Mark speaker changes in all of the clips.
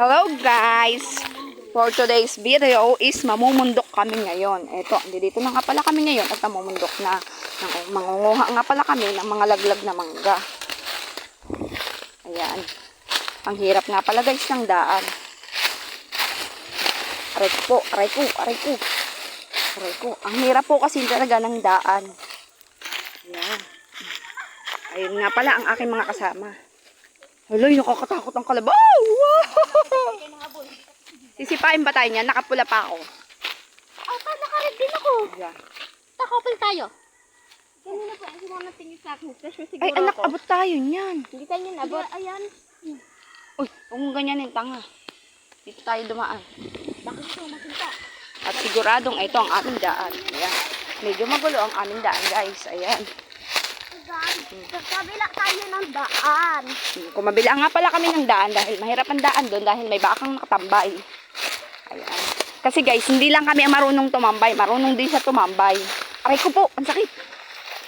Speaker 1: Hello guys! For today's video is mamumundok kami ngayon. Eto, dito na nga pala kami ngayon at mamumundok na. Mangunguha nga pala kami ng mga laglag na mangga. Ayan. Ang hirap nga pala guys ng daan. Aray ko. Ang hirap po kasi talaga ng daan. Ayan. Ayun nga pala ang aking mga kasama. Aloy, nakakatakot ang kalabaw! Wow! Sisipain ba tayo niyan? Nakapula pa ako.
Speaker 2: Nakared din ako.
Speaker 1: Ayan.
Speaker 2: Takopil tayo. Ganun po, hindi mo natingin sa akin. Kasi siguro
Speaker 1: Ay, anak,
Speaker 2: ako.
Speaker 1: abot tayo niyan.
Speaker 2: Hindi tayo yun abot. Ayan.
Speaker 1: Uy, kung ganyan yung tanga. Dito tayo dumaan.
Speaker 2: Bakit ito makita?
Speaker 1: At siguradong ito ang aming daan. Ayan. Medyo magulo ang aming daan guys. Ayan.
Speaker 2: Kabila tayo ng daan.
Speaker 1: Kumabila nga pala kami ng daan dahil mahirap ang daan doon dahil may bakang nakatambay. Ayan. Kasi guys, hindi lang kami marunong tumambay. Marunong din siya tumambay. Aray ko po, ang sakit.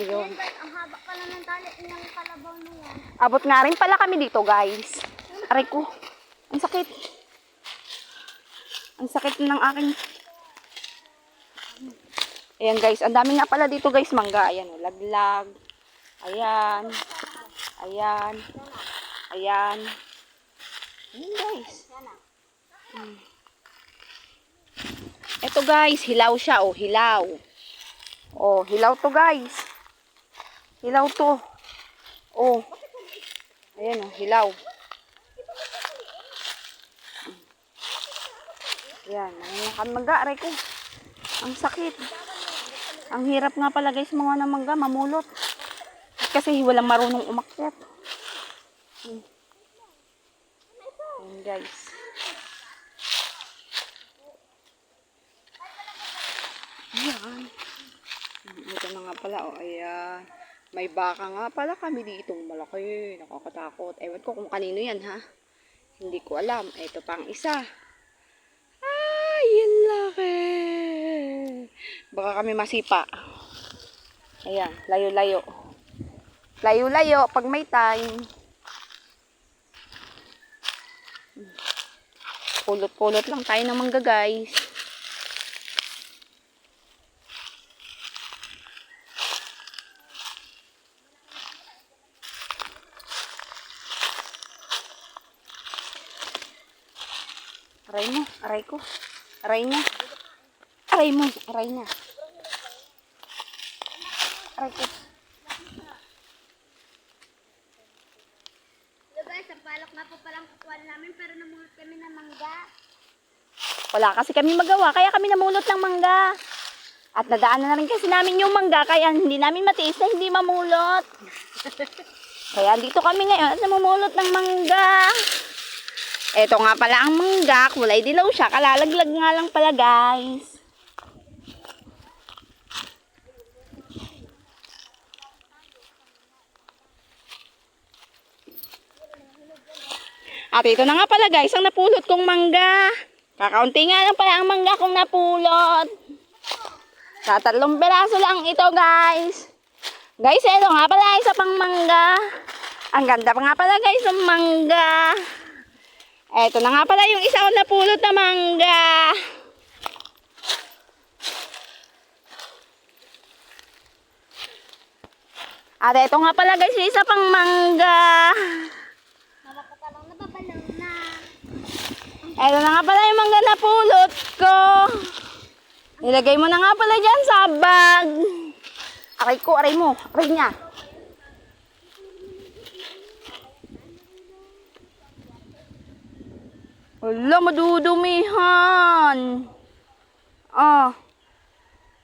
Speaker 1: Ayun.
Speaker 2: Ang haba pala ng tali ng kalabaw na yan.
Speaker 1: Abot nga rin pala kami dito guys. Aray ko, ang sakit. Ang sakit ng aking... Ayan guys, ang dami nga pala dito guys mangga. Ayan, laglag. Ayan. Ayan. Ayan. Ayan guys. Ito guys, hilaw siya. Oh, hilaw. Oh, hilaw to guys. Hilaw to. Oh. Ayan oh, hilaw. Ayan, nangangakan mangga. Aray ko. Ang sakit. Ang hirap nga pala guys mga na mangga, mamulot. Kasi walang marunong umakyat. Ayan guys. Ayan. Ito na nga pala. Oh, ayan. May baka nga pala kami dito. Malaki. Nakakatakot. Ewan ko kung kanino yan ha. Hindi ko alam. Ito pang isa. Ay, yan laki. Baka kami masipa. Ayan. Layo-layo. Layo-layo pag may time. Pulot-pulot lang tayo ng mangga guys. Aray mo, aray ko. Aray niya. Aray mo, aray niya. Aray ko.
Speaker 2: Guys, ang palak na po palang kukuha namin pero namulot kami ng mangga.
Speaker 1: Wala kasi kami magawa, kaya kami namulot ng mangga. At nadaanan na rin kasi namin yung mangga, kaya hindi namin matiis na hindi mamulot. Kaya dito kami ngayon at namumulot ng mangga. Ito nga pala ang mangga, kulay dilaw siya, kalalaglag nga lang pala guys. At ito na nga pala guys, ang napulot kong mangga. Kakaunti nga lang pala ang mangga kong napulot. Sa 3 peraso lang ito guys. Guys, ito nga pala isa pang mangga. Ang ganda pa nga pala guys ng mangga. Ito na nga pala yung isa ko napulot na mangga. At ito nga pala guys, isa pang mangga.
Speaker 2: Nakakatalong nababalaw na.
Speaker 1: Ito na nga pala yung mangga na pulot ko. Nilagay mo na nga pala dyan sa bag. Aray ko, aray mo. Aray niya. Wala, madudumihan. Ah.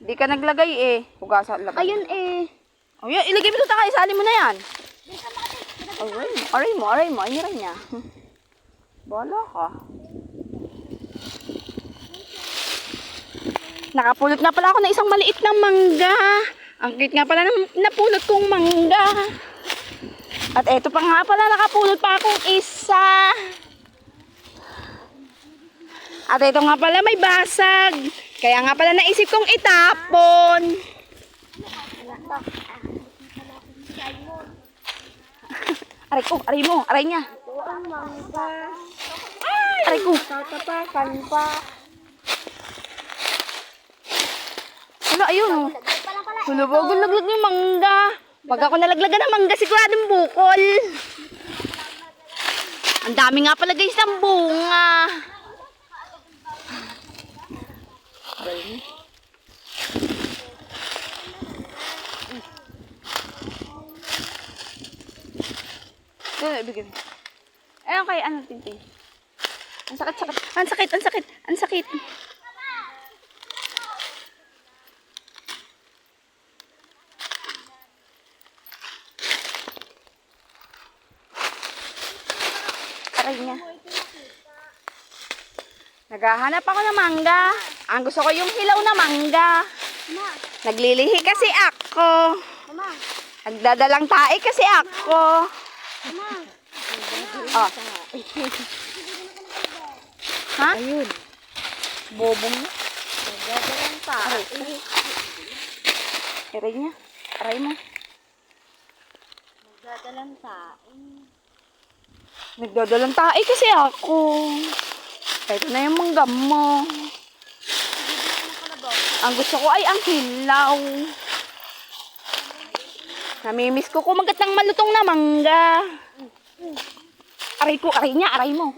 Speaker 1: Di ka naglagay eh. Hugasan lagay.
Speaker 2: Ayun eh.
Speaker 1: Oh, yan, ilagay mo ito tayo. Isali mo na yan. Aray mo. Ay, niray niya. Bala ka. Nakapulot nga pala ako ng isang maliit na mangga. Ang cute nga pala napulot kong mangga. At eto pa nga pala, nakapulot pa akong isa. At ito nga pala, may basag. Kaya nga pala naisip kong itapon. Aray ko, aray mo, aray niya.
Speaker 2: Ang mangga.
Speaker 1: Aray ko. ko.
Speaker 2: Tatapakan pa.
Speaker 1: Wala, ayun oh.
Speaker 2: Lagay pa lang pala.
Speaker 1: Hulubogol laglag yung mangga. Pag ako nalaglagan ng mangga, siguradong bukol. Ang dami nga pala guys ng bunga. Doon, ibigay mo. Ayun kay ano, Tintin. Ang sakit, sakit. Ang sakit, ang sakit, ang sakit. Aray niya. Naghahanap ako ng mangga. Ang gusto ko yung hilaw na mangga.
Speaker 2: Mama,
Speaker 1: Naglilihi kasi ako.
Speaker 2: mama,
Speaker 1: Nagdadalang tae kasi ako.
Speaker 2: mama.
Speaker 1: Oh. Ha?
Speaker 2: Ayun.
Speaker 1: Bobong mo.
Speaker 2: Nagdadalang pa.
Speaker 1: Aray. Aray niya. Aray mo.
Speaker 2: Nagdadalang pa.
Speaker 1: Nagdadalang tae kasi ako. Ito na yung mangga mo. Ang gusto ko ay ang hilaw. Namimiss ko kumagat ng malutong na mangga. Aray ko, aray niya, aray mo.